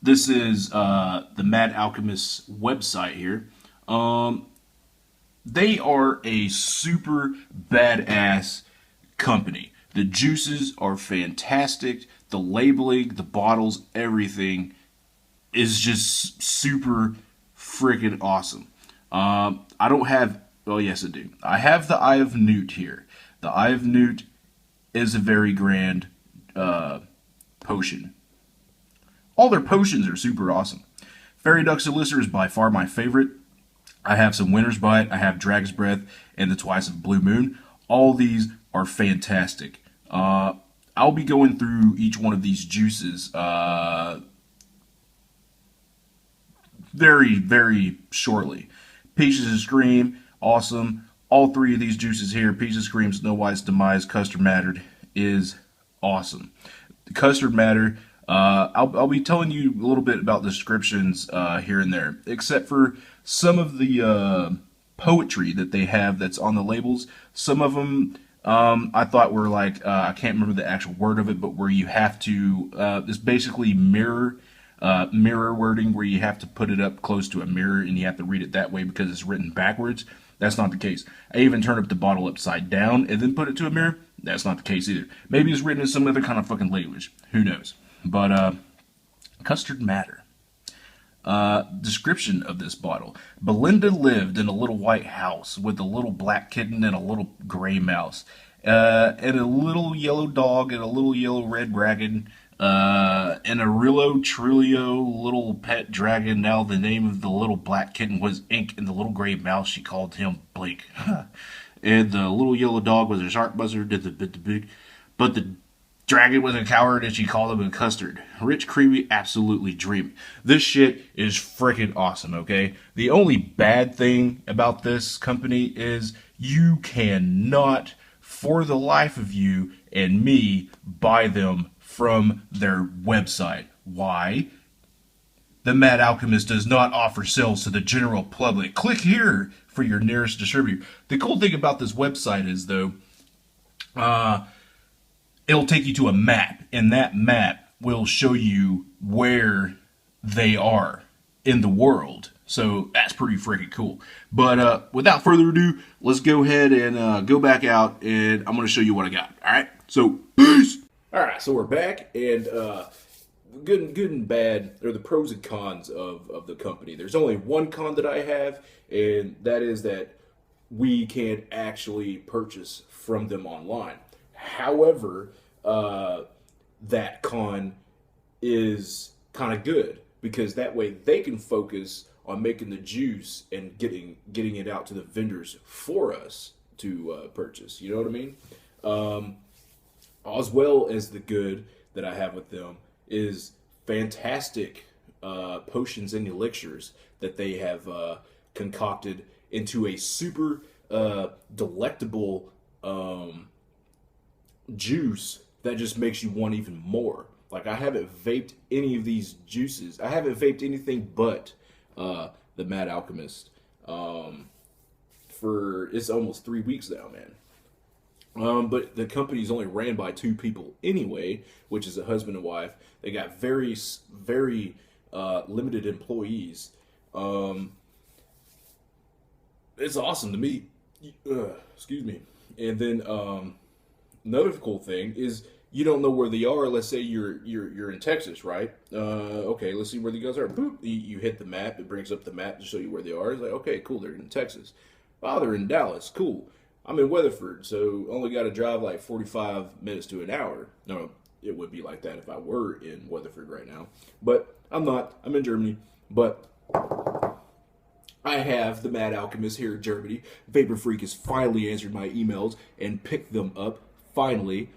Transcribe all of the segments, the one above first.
This is the Mad Alchemist website here. They are a super badass company. The juices are fantastic. The labeling, the bottles, everything is just super freaking awesome. I don't have. Oh yes, I do. I have the Eye of Newt here. The Eye of Newt is a very grand potion. All their potions are super awesome. Fairy Duck's Elixir is by far my favorite. I have some Winter's Bite, I have Dragon's Breath, and the Twice of Blue Moon. All these are fantastic. I'll be going through each one of these juices very shortly. Peaches and Scream, awesome. All three of these juices here, Peaches, Scream, Snow White's, Demise, Custard Mattered, is awesome. The Custard Matter, I'll be telling you a little bit about descriptions here and there, except for some of the poetry that they have that's on the labels. Some of them I thought were like, I can't remember the actual word of it, but where you have to, it's basically mirror wording where you have to put it up close to a mirror and you have to read it that way because it's written backwards. That's not the case. I even turned up the bottle upside down and then put it to a mirror. That's not the case either. Maybe it's written in some other kind of fucking language. Who knows? But, Custard Matter. Description of this bottle. Belinda lived in a little white house with a little black kitten and a little gray mouse. And a little yellow dog and a little yellow red dragon. And a Rillo Trillo little pet dragon. Now the name of the little black kitten was Ink, and the little gray mouse, she called him Blake. And the little yellow dog was a shark buzzard, but the dragon was a coward, and she called him a Custard. Rich, creamy, absolutely dreamy. This shit is freaking awesome, okay? The only bad thing about this company is you cannot, for the life of you and me, buy them from their website. Why? The Mad Alchemist does not offer sales to the general public. Click here for your nearest distributor. The cool thing about this website is, though, it'll take you to a map, and that map will show you where they are in the world. So that's pretty freaking cool. But without further ado, let's go ahead and go back out, and I'm going to show you what I got. All right? So, peace! All right, so we're back, and good and bad are the pros and cons of the company. There's only one con that I have, and that is that we can't actually purchase from them online. However, that con is kind of good because that way they can focus on making the juice and getting it out to the vendors for us to purchase. You know what I mean? As well as the good that I have with them is fantastic potions and elixirs that they have concocted into a super delectable juice that just makes you want even more. Like, I haven't vaped any of these juices. I haven't vaped anything but the Mad Alchemist for it's almost 3 weeks now, man. But the company's only ran by two people anyway, which is a husband and wife. They got very limited employees. It's awesome to me. Excuse me. And then another cool thing is you don't know where they are. Let's say you're in Texas, right? Okay, let's see where the guys are. Boop. You hit the map. It brings up the map to show you where they are. It's like, okay, cool. They're in Texas. Oh, they're in Dallas. Cool. I'm in Weatherford, so only got to drive like 45 minutes to an hour. No, it would be like that if I were in Weatherford right now. But I'm not. I'm in Germany. But I have the Mad Alchemist here in Germany. Vapor Freak has finally answered my emails and picked them up, finally.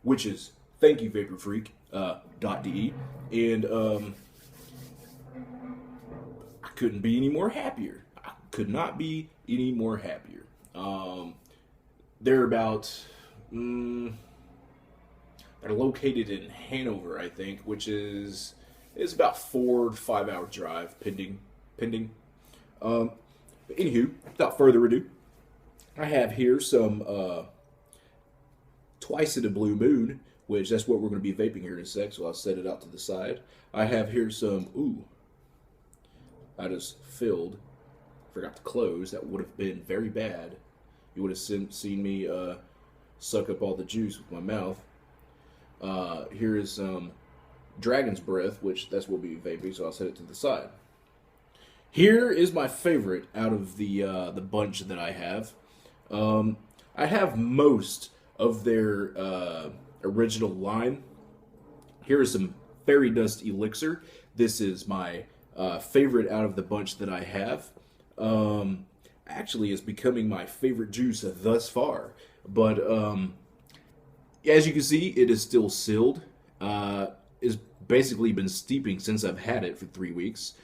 Which is, thank you, Vapor Freak, .de. And I couldn't be any more happier. I could not be any more happier. They're about, they're located in Hanover, I think, which is about 4 to 5 hour drive, pending. But anywho, without further ado, I have here some Twice in a Blue Moon, which that's what we're going to be vaping here in a sec, so I'll set it out to the side. I have here some, I just filled, forgot to close. That would have been very bad. You would have seen me suck up all the juice with my mouth. Here is some Dragon's Breath, which that's what we'll be vaping, so I'll set it to the side. Here is my favorite out of the bunch that I have. I have most of their original line. Here is some Fairy Dust Elixir. This is my favorite out of the bunch that I have. Actually, it's becoming my favorite juice thus far. But as you can see, it is still sealed. It's basically been steeping since I've had it for 3 weeks.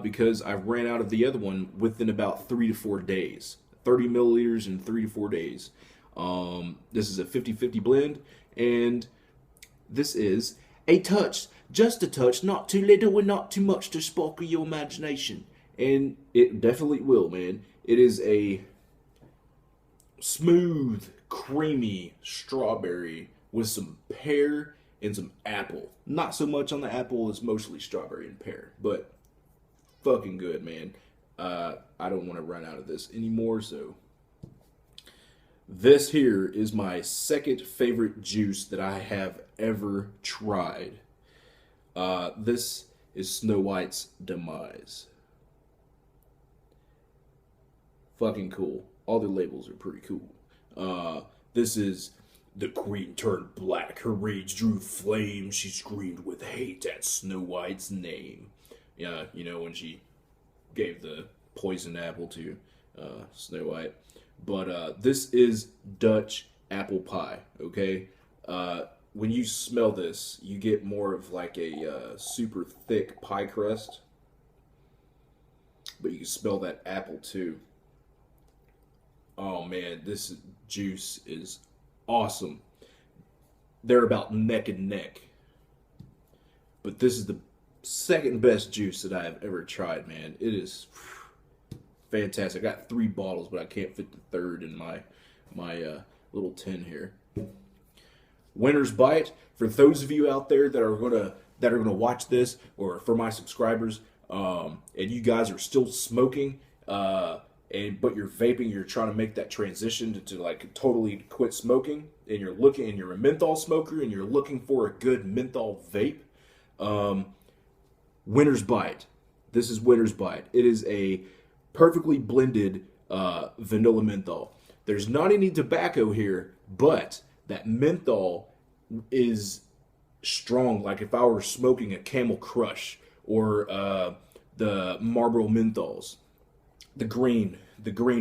Because I ran out of the other one within about 3 to 4 days. 30 milliliters in 3 to 4 days. This is a 50-50 blend, and this is a touch, just a touch, not too little and not too much to sparkle your imagination. And it definitely will, man. It is a smooth, creamy strawberry with some pear and some apple. Not so much on the apple, it's mostly strawberry and pear, but fucking good, man. I don't want to run out of this anymore, so this here is my second favorite juice that I have ever tried. This is Snow White's Demise. Fucking cool. All the labels are pretty cool. This is the queen turned black. Her rage drew flame. She screamed with hate at Snow White's name. Yeah, you know, when she gave the poison apple to Snow White. But this is Dutch apple pie, okay? When you smell this, you get more of like a super thick pie crust. But you can smell that apple too. Oh man, this juice is awesome. They're about neck and neck. But this is the second best juice that I have ever tried, man. It is fantastic. I got 3 bottles, but I can't fit the third in my little tin here. Winner's Bite. For those of you out there that are gonna watch this, or for my subscribers, and you guys are still smoking, but you're vaping, you're trying to make that transition to like totally quit smoking, and you're a menthol smoker and you're looking for a good menthol vape. Winner's Bite. This is Winner's Bite. It is a perfectly blended vanilla menthol. There's not any tobacco here, but that menthol is strong. Like if I were smoking a Camel Crush or the Marlboro menthols, the green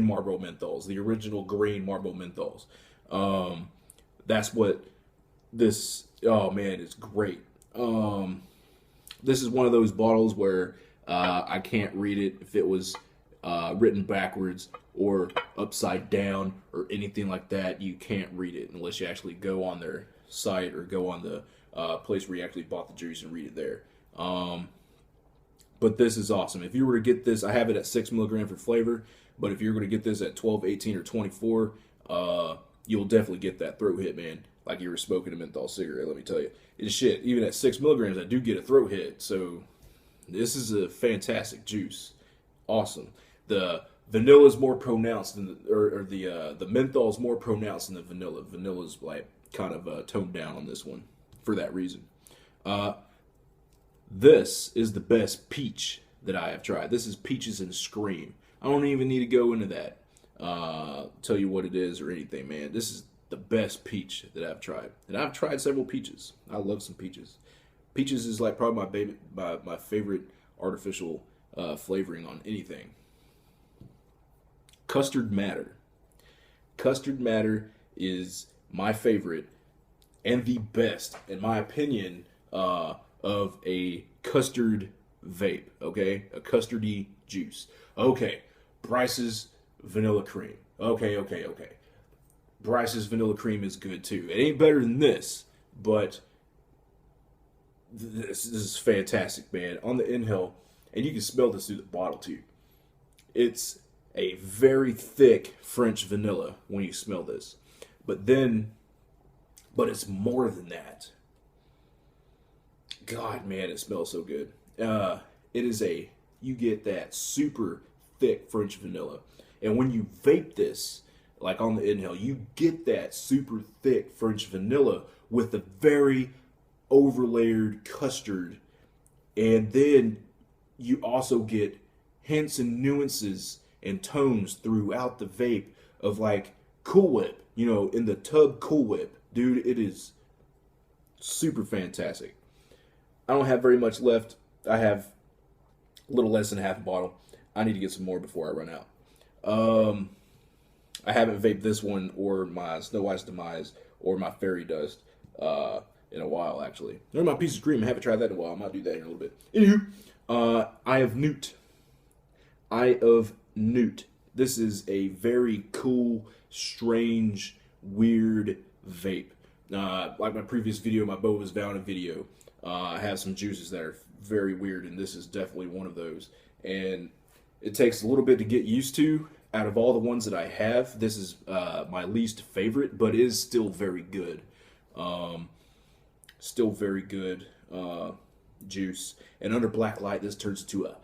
Marlboro menthols, the original green Marlboro menthols. That's what this. Oh man, it's great. This is one of those bottles where I can't read it if it was written backwards or upside down or anything like that. You can't read it unless you actually go on their site or go on the place where you actually bought the juice and read it there. But this is awesome. If you were to get this, I have it at 6 milligrams for flavor, but if you're going to get this at 12, 18, or 24, you'll definitely get that throat hit, man. Like you were smoking a menthol cigarette, let me tell you. It's shit. Even at 6 milligrams, I do get a throat hit. So this is a fantastic juice. Awesome. The vanilla is more pronounced than the menthol is more pronounced than the vanilla. Vanilla's like kind of toned down on this one for that reason. This is the best peach that I have tried. This is Peaches and Scream. I don't even need to go into that. Tell you what it is or anything, man. This is the best peach that I've tried. And I've tried several peaches. I love some peaches. Peaches is like probably my favorite artificial flavoring on anything. Custard Matter. Custard Matter is my favorite and the best, in my opinion, of a custard vape, okay? A custardy juice. Okay, Bryce's Vanilla Cream. Okay. Bryce's Vanilla Cream is good too. It ain't better than this, but this is fantastic, man. On the inhale, and you can smell this through the bottle too. It's a very thick French vanilla when you smell this. But then but it's more than that. God, man, it smells so good. It is you get that super thick French vanilla. And when you vape this, like on the inhale, you get that super thick French vanilla with a very overlayered custard. And then you also get hints and nuances and tones throughout the vape of like Cool Whip, you know, in the tub Cool Whip. Dude, it is super fantastic. I don't have very much left. I have a little less than half a bottle. I need to get some more before I run out. I haven't vaped this one or my Snow Ice Demise or my Fairy Dust in a while, actually. Or my Piece of Cream. I haven't tried that in a while. I might do that in a little bit. Anywho, Eye of Noot. Eye of Noot. This is a very cool, strange, weird vape. Like my previous video, my Boba's Bounty video, I have some juices that are very weird, and this is definitely one of those. And it takes a little bit to get used to. Out of all the ones that I have, this is my least favorite, but it is still very good. Still very good juice. And under black light, this turns into a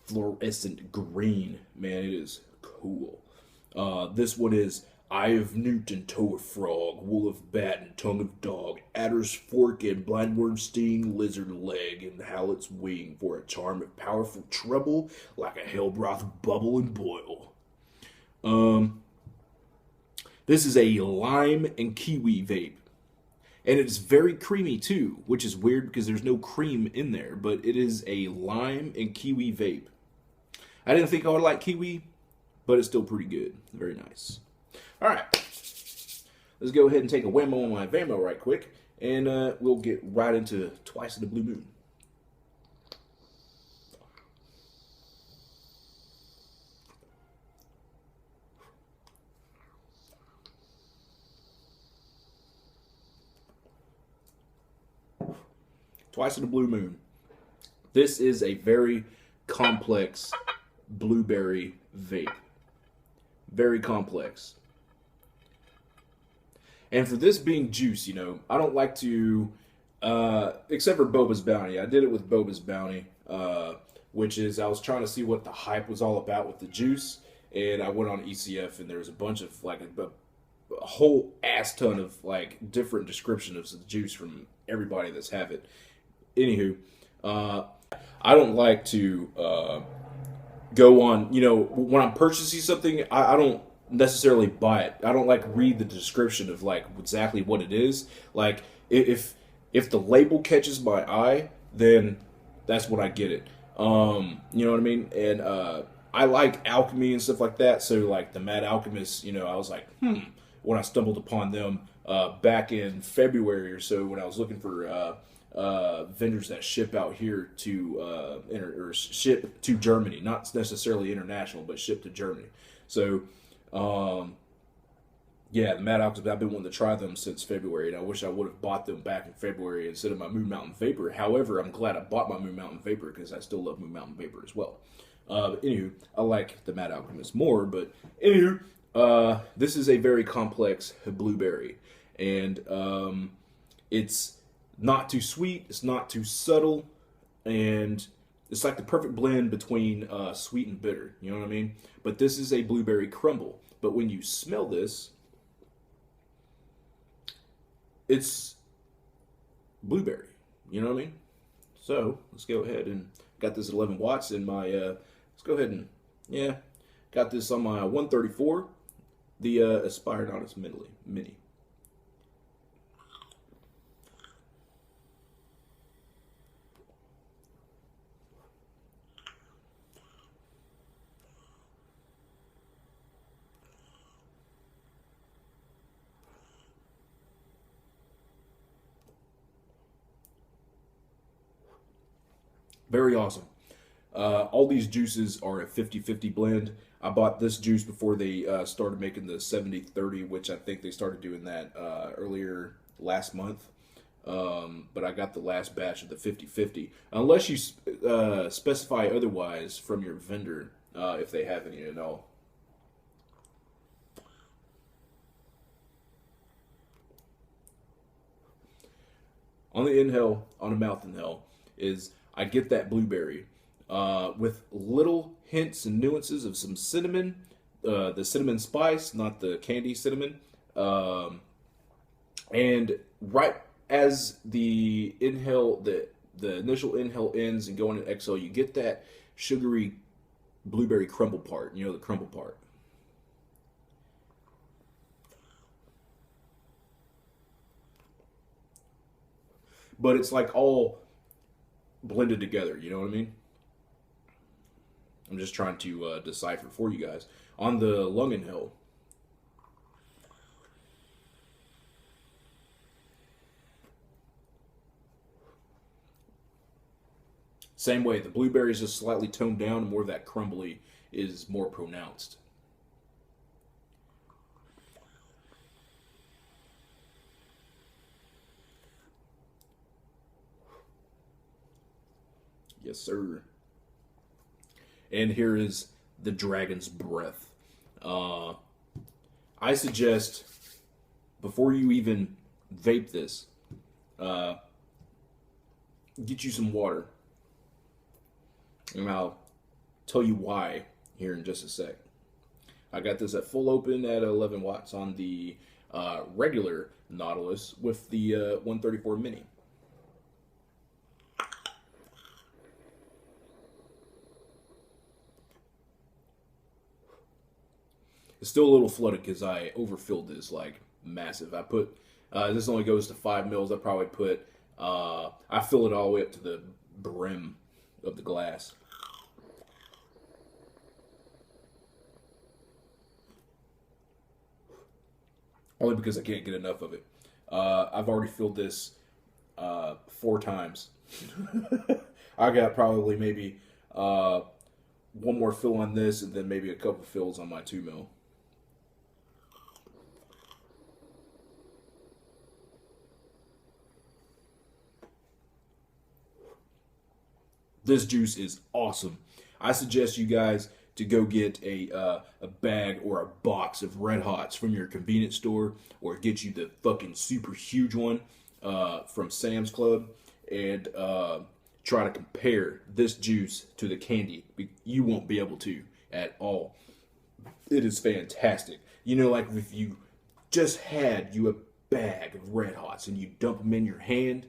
fluorescent green. Man, it is cool. This one is Eye of Newt and Toe of Frog, Wool of Bat and Tongue of Dog, Adder's Fork and Blindworm Sting, Lizard Leg and Howlet's Wing for a charm of powerful trouble like a Hellbroth bubble and boil. This is a lime and kiwi vape. And it's very creamy too, which is weird because there's no cream in there, but it is a lime and kiwi vape. I didn't think I would like kiwi, but it's still pretty good. Very nice. All right, let's go ahead and take a whammo on my Vamo right quick, and we'll get right into Twice in the Blue Moon. Twice in the Blue Moon. This is a very complex blueberry vape. Very complex. And for this being juice, you know, I don't like to, except for Boba's Bounty. I did it with Boba's Bounty, which is I was trying to see what the hype was all about with the juice. And I went on ECF and there was a bunch of, like, a whole ass ton of, like, different descriptions of the juice from everybody that's have it. Anywho, I don't like to go on, you know, when I'm purchasing something, I don't necessarily buy it. I don't like read the description of like exactly what it is. Like if the label catches my eye, then that's when I get it. You know what I mean? And I like alchemy and stuff like that. So like the Mad Alchemist, you know, I was like, when I stumbled upon them back in February or so when I was looking for vendors that ship out here to or ship to Germany, not necessarily international, but ship to Germany. So yeah, the Mad Alchemist, I've been wanting to try them since February, and I wish I would have bought them back in February instead of my Moon Mountain Vapor. However, I'm glad I bought my Moon Mountain Vapor because I still love Moon Mountain Vapor as well. But anywho, I like the Mad Alchemist more, but anywho, this is a very complex blueberry, and it's not too sweet, it's not too subtle, and it's like the perfect blend between sweet and bitter, you know what I mean? But this is a blueberry crumble. But when you smell this, it's blueberry, you know what I mean? So let's go ahead and got this at 11 watts in my, let's go ahead and, yeah, got this on my 134, the Aspire Honest Mini. Very awesome. All these juices are a 50-50 blend. I bought this juice before they started making the 70-30, which I think they started doing that earlier last month. But I got the last batch of the 50-50. Unless you specify otherwise from your vendor, if they have any at all. on the inhale, on a mouth inhale, is I get that blueberry with little hints and nuances of some cinnamon, the cinnamon spice, not the candy cinnamon. And right as the inhale, the initial inhale ends and going into exhale, you get that sugary blueberry crumble part. You know, the crumble part. But it's like all blended together. You know what I mean? I'm just trying to decipher for you guys. On the lung inhale, same way, the blueberry is just slightly toned down, and more of that crumbly is more pronounced. Yes, sir. And here is the dragon's breath. I suggest before you even vape this, get you some water. And I'll tell you why here in just a sec. I got this at full open at 11 watts on the regular Nautilus with the 134 mini. It's still a little flooded because I overfilled this like massive. I put, this only goes to 5 mils. I probably put, I fill it all the way up to the brim of the glass. Only because I can't get enough of it. I've already filled this 4 times. I got probably maybe one more fill on this and then maybe a couple fills on my 2 mil. This juice is awesome. I suggest you guys to go get a bag or a box of Red Hots from your convenience store, or get you the fucking super huge one from Sam's Club, and try to compare this juice to the candy. You won't be able to at all. It is fantastic. You know, like if you just had you a bag of Red Hots and you dump them in your hand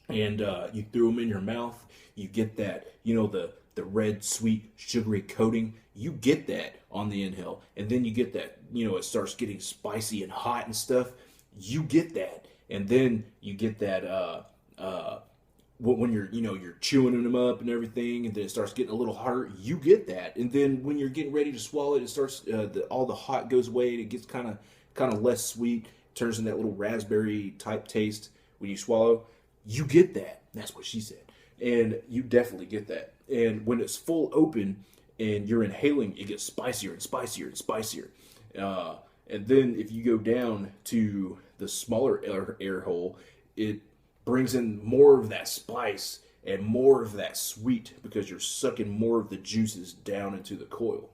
and you threw them in your mouth, you get that, you know, the red, sweet, sugary coating. You get that on the inhale. And then you get that, you know, it starts getting spicy and hot and stuff. You get that. And then you get that when you're, you know, you're chewing them up and everything, and then it starts getting a little hotter. You get that. And then when you're getting ready to swallow it, it starts, all the hot goes away, and it gets kind of less sweet. Turns into that little raspberry type taste when you swallow. You get that. That's what she said. And you definitely get that. And when it's full open and you're inhaling, it gets spicier and spicier and spicier. And then if you go down to the smaller air hole, it brings in more of that spice and more of that sweet, because you're sucking more of the juices down into the coil.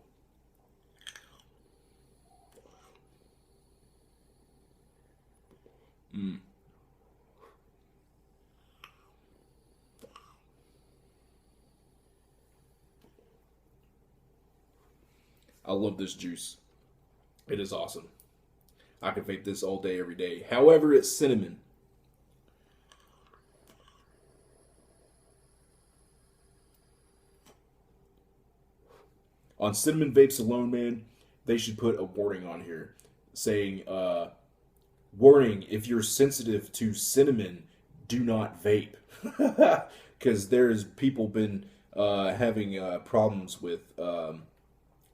I love this juice. It is awesome. I can vape this all day, every day. However, it's cinnamon. On cinnamon vapes alone, man, they should put a warning on here saying, warning, if you're sensitive to cinnamon, do not vape. Because there's people been having problems with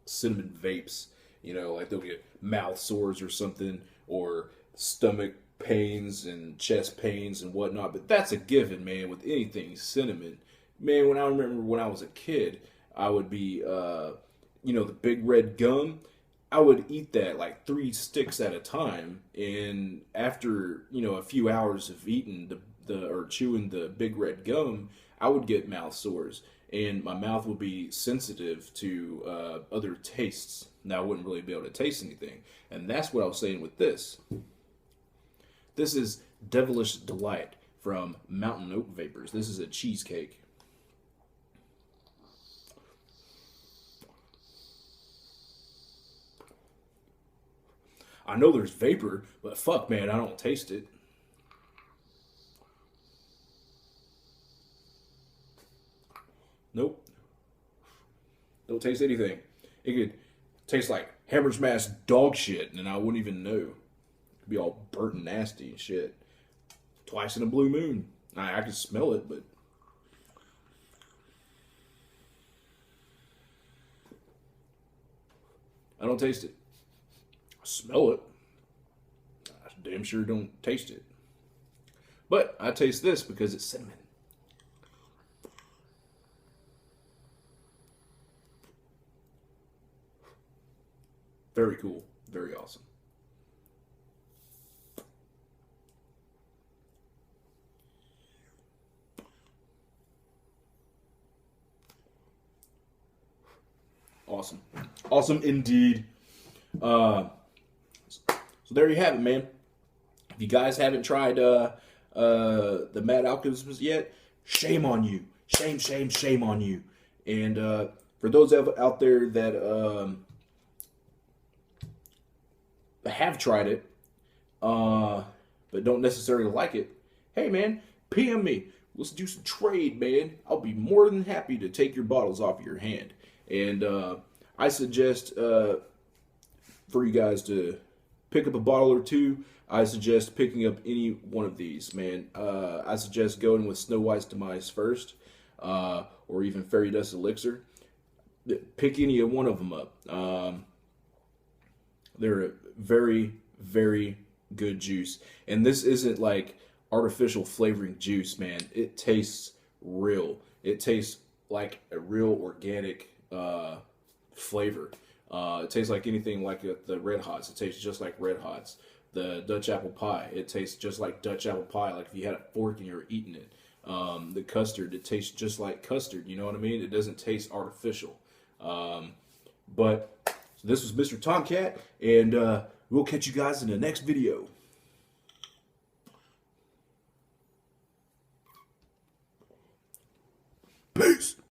cinnamon vapes. You know, like they'll get mouth sores or something, or stomach pains and chest pains and whatnot. But that's a given, man, with anything cinnamon. Man, when I remember when I was a kid, I would be, you know, the big red gum. I would eat that like 3 sticks at a time, and after, you know, a few hours of eating or chewing the big red gum, I would get mouth sores, and my mouth would be sensitive to other tastes. Now I wouldn't really be able to taste anything, and that's what I was saying with this. This is Devilish Delight from Mountain Oat Vapors. This is a cheesecake. I know there's vapor, but fuck, man, I don't taste it. Nope. Don't taste anything. It could taste like Hammer's Mass dog shit, and I wouldn't even know. It could be all burnt and nasty and shit. Twice in a blue moon. I could smell it, but I don't taste it. I smell it. I damn sure don't taste it. But I taste this because it's cinnamon. Very cool. Very awesome. Awesome. Awesome indeed. So there you have it, man. If you guys haven't tried the Mad Alchemist yet, shame on you. Shame, shame, shame on you. And for those out there that have tried it, but don't necessarily like it, hey, man, PM me. Let's do some trade, man. I'll be more than happy to take your bottles off your hand. And I suggest for you guys to pick up a bottle or two. I suggest picking up any one of these, man. I suggest going with Snow White's Demise first, or even Fairy Dust Elixir. Pick any one of them up. They're a very, very good juice. And this isn't like artificial flavoring juice, man. It tastes real. It tastes like a real organic flavor. It tastes like anything like the Red Hots. It tastes just like Red Hots. The Dutch apple pie, it tastes just like Dutch apple pie, like if you had a fork and you were eating it. The custard, it tastes just like custard, you know what I mean? It doesn't taste artificial. But so this was Mr. Tomcat, and we'll catch you guys in the next video.